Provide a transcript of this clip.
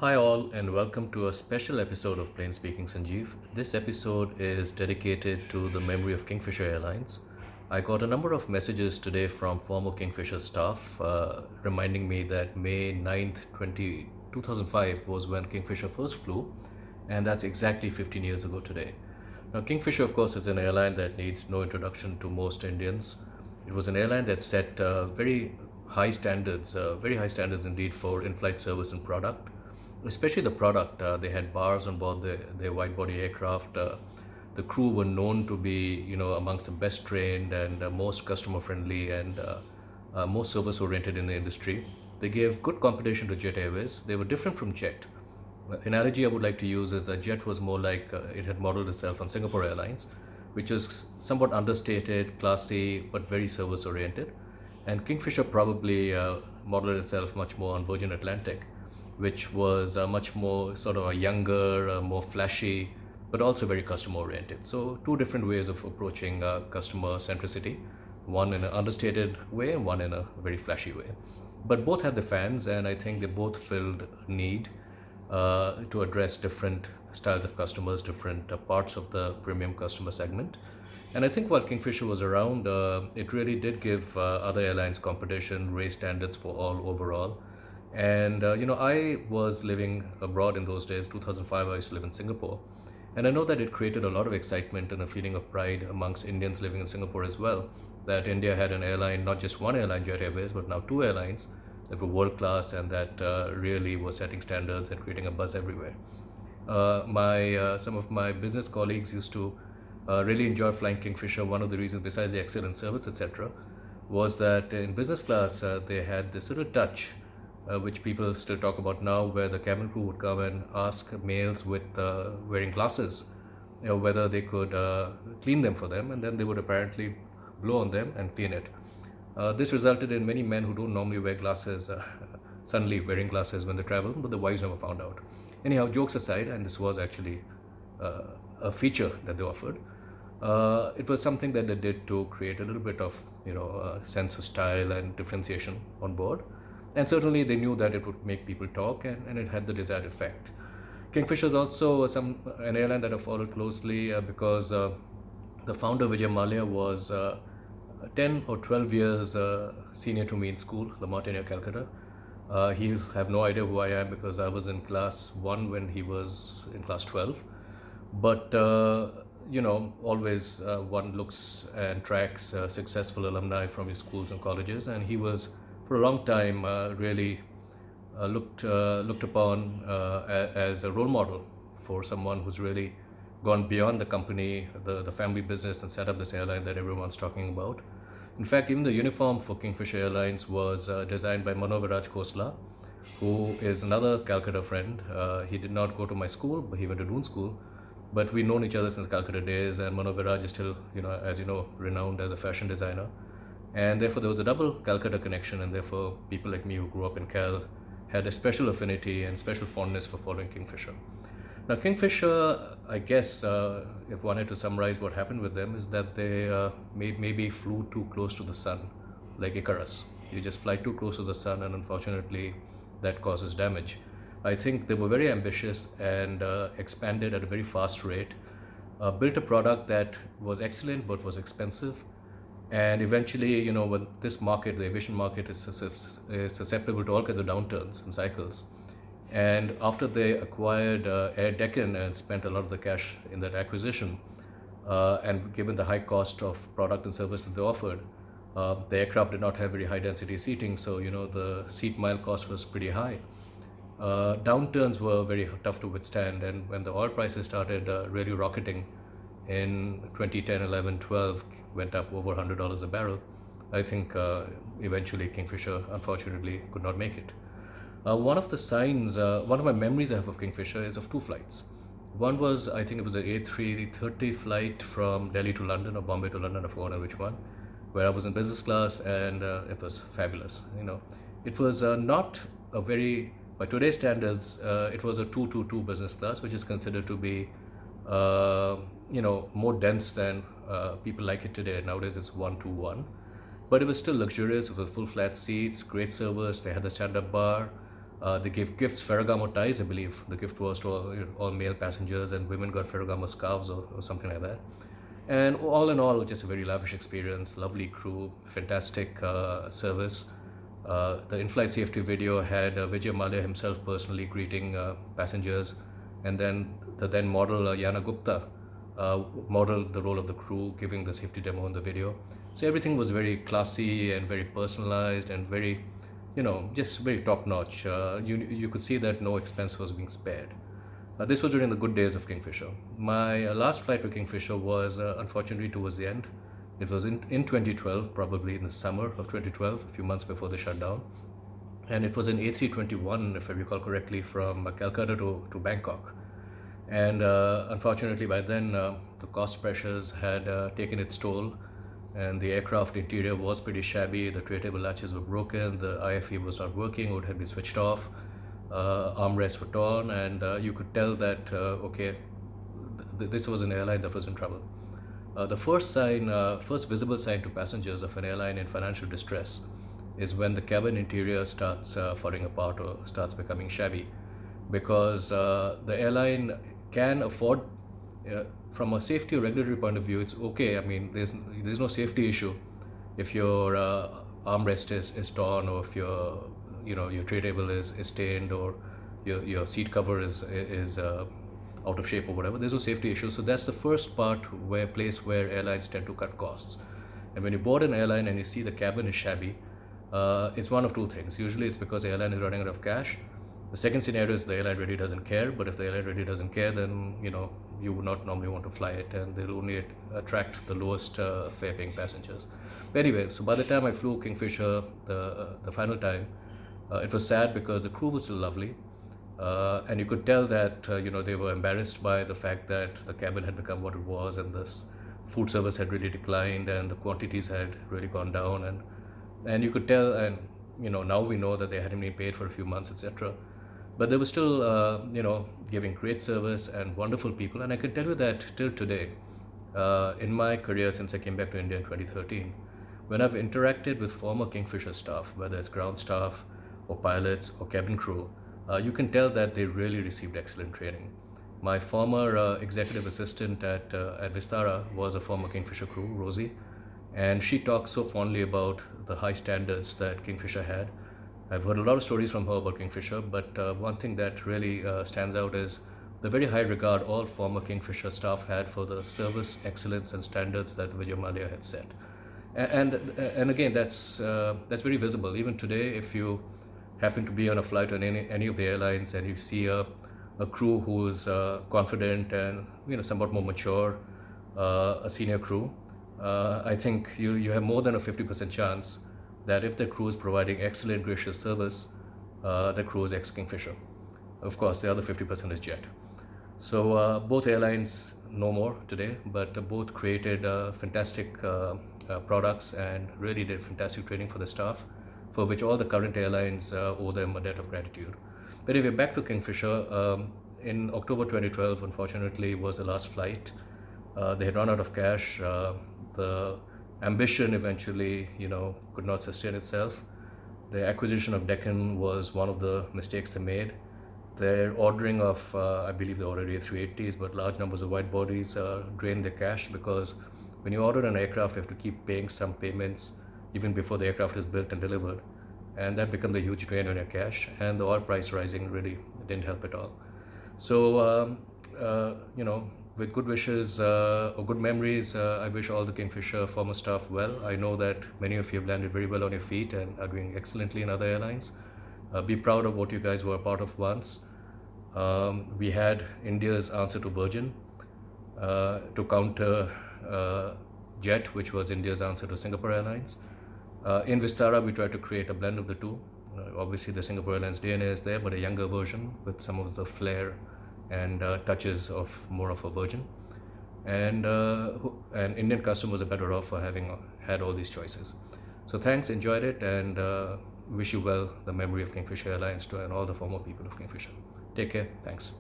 Hi, all, and welcome to a special episode of Plain Speaking Sanjiv. This episode is dedicated to the memory of Kingfisher Airlines. I got a number of messages today from former Kingfisher staff reminding me that May 9th, 2005 was when Kingfisher first flew, and that's exactly 15 years ago today. Now, Kingfisher, of course, is an airline that needs no introduction to most Indians. It was an airline that set very high standards indeed for in flight service and product, especially the product. They had bars on board their wide body aircraft. The crew were known to be, amongst the best trained and most customer friendly and most service oriented in the industry. They gave good competition to Jet Airways. They were different from Jet. Analogy I would like to use is that Jet was more like it had modeled itself on Singapore Airlines, which is somewhat understated, classy, but very service oriented. And Kingfisher probably modeled itself much more on Virgin Atlantic, which was much more sort of a younger, more flashy, but also very customer oriented. So, two different ways of approaching customer centricity, one in an understated way and one in a very flashy way. But both had the fans, and I think they both filled a need to address different styles of customers, different parts of the premium customer segment. And I think while Kingfisher was around, it really did give other airlines competition, raise standards for all overall. And I was living abroad in those days. 2005, I used to live in Singapore, and I know that it created a lot of excitement and a feeling of pride amongst Indians living in Singapore as well. That India had an airline, not just one airline, Jet Airways, but now two airlines that were world class and that really were setting standards and creating a buzz everywhere. My Some of my business colleagues used to really enjoy flying Kingfisher. One of the reasons, besides the excellent service, etc., was that in business class they had this little touch, which people still talk about now, where the cabin crew would come and ask males with wearing glasses, whether they could clean them for them, and then they would apparently blow on them and clean it. This resulted in many men who don't normally wear glasses suddenly wearing glasses when they travel, but the wives never found out. Anyhow, jokes aside, and this was actually a feature that they offered. It was something that they did to create a little bit of a sense of style and differentiation on board, and certainly they knew that it would make people talk, and it had the desired effect. Kingfisher is also an airline that I followed closely because the founder Vijay Mallya was 10 or 12 years senior to me in school, Lamar near Calcutta. He'll have no idea who I am because I was in class 1 when he was in class 12. But always one looks and tracks successful alumni from his schools and colleges, and he was for a long time really looked upon as a role model for someone who's really gone beyond the company, the family business, and set up this airline that everyone's talking about. In fact, even the uniform for Kingfisher Airlines was designed by Manoviraj Khosla, who is another Calcutta friend. He did not go to my school, but he went to Doon School. But we've known each other since Calcutta days, and Manoviraj is still, as you know, renowned as a fashion designer. And therefore, there was a double Calcutta connection, and therefore, people like me who grew up in Cal had a special affinity and special fondness for following Kingfisher. Now, Kingfisher, I guess, if one had to summarize what happened with them, is that they maybe flew too close to the sun, like Icarus. You just fly too close to the sun, and unfortunately, that causes damage. I think they were very ambitious and expanded at a very fast rate, built a product that was excellent but was expensive. And eventually, when this market, the aviation market, is susceptible to all kinds of downturns and cycles. And after they acquired Air Deccan and spent a lot of the cash in that acquisition, and given the high cost of product and service that they offered, the aircraft did not have very high density seating, so the seat mile cost was pretty high. Downturns were very tough to withstand, and when the oil prices started really rocketing in 2010, 11, 12, went up over $100 a barrel, I think eventually Kingfisher unfortunately could not make it. One of my memories I have of Kingfisher is of two flights. One was, I think it was an A330 flight from Delhi to London or Bombay to London, I forgot which one, where I was in business class, and it was fabulous. It was not a very, by today's standards, it was a 222 business class, which is considered to be more dense than people like it today. Nowadays it's 121, but it was still luxurious with full flat seats, great service. They had the stand-up bar. They gave gifts, Ferragamo ties, I believe. The gift was to all male passengers, and women got Ferragamo scarves or something like that. And all in all, just a very lavish experience, lovely crew, fantastic service. The in-flight safety video had Vijay Mallya himself personally greeting passengers, and then the then model Yana Gupta modeled the role of the crew, giving the safety demo in the video. So everything was very classy and very personalized and very, just very top notch. You could see that no expense was being spared. This was during the good days of Kingfisher. My last flight with Kingfisher was unfortunately towards the end. It was in 2012, probably in the summer of 2012, a few months before the shutdown. And it was an A321, if I recall correctly, from Calcutta to Bangkok. And unfortunately, by then, the cost pressures had taken its toll, and the aircraft interior was pretty shabby. The tray table latches were broken, the IFE was not working, or it had been switched off, armrests were torn, and you could tell that, this was an airline that was in trouble. The first visible sign to passengers of an airline in financial distress is when the cabin interior starts falling apart or starts becoming shabby, because the airline can afford, from a safety or regulatory point of view, it's okay. I mean, there's no safety issue if your armrest is torn, or if your tray table is stained, or your seat cover is out of shape or whatever. There's no safety issue. So that's the first place where airlines tend to cut costs. And when you board an airline and you see the cabin is shabby, it's one of two things. Usually it's because the airline is running out of cash. The second scenario is the airline really doesn't care, but if the airline really doesn't care, then you would not normally want to fly it, and they'll only attract the lowest fare paying passengers. But anyway, so by the time I flew Kingfisher the final time, it was sad because the crew was still lovely. And you could tell that they were embarrassed by the fact that the cabin had become what it was, and this food service had really declined, and the quantities had really gone down, and you could tell, and now we know that they hadn't been paid for a few months, etc. But they were still giving great service and wonderful people, and I can tell you that till today, in my career since I came back to India in 2013, when I've interacted with former Kingfisher staff, whether it's ground staff or pilots or cabin crew, you can tell that they really received excellent training. My former executive assistant at Vistara was a former Kingfisher crew, Rosie, and she talks so fondly about the high standards that Kingfisher had. I've heard a lot of stories from her about Kingfisher, but one thing that really stands out is the very high regard all former Kingfisher staff had for the service excellence and standards that Vijay Mallya had set. And again, that's very visible. Even today, if you happen to be on a flight on any of the airlines and you see a crew who is confident and somewhat more mature, a senior crew, I think you have more than a 50% chance that if the crew is providing excellent, gracious service, the crew is ex-Kingfisher. Of course, the other 50% is jet. So both airlines no more today, but both created fantastic products and really did fantastic training for the staff, for which all the current airlines owe them a debt of gratitude. But anyway, back to Kingfisher. In October 2012, unfortunately, was the last flight. They had run out of cash. The ambition eventually, could not sustain itself. The acquisition of Deccan was one of the mistakes they made. Their ordering of, I believe they ordered A380s, but large numbers of wide bodies drained their cash, because when you order an aircraft, you have to keep paying some payments even before the aircraft is built and delivered. And that became a huge drain on your cash, and the oil price rising really didn't help at all. So, with good wishes or good memories, I wish all the Kingfisher former staff well. I know that many of you have landed very well on your feet and are doing excellently in other airlines. Be proud of what you guys were a part of once. We had India's answer to Virgin to counter Jet, which was India's answer to Singapore Airlines. In Vistara, we tried to create a blend of the two. Obviously, the Singapore Airlines DNA is there, but a younger version with some of the flair and touches of more of a Virgin. And Indian customers are better off for having had all these choices. So thanks, enjoyed it, and wish you well the memory of Kingfisher Airlines and all the former people of Kingfisher. Take care, thanks.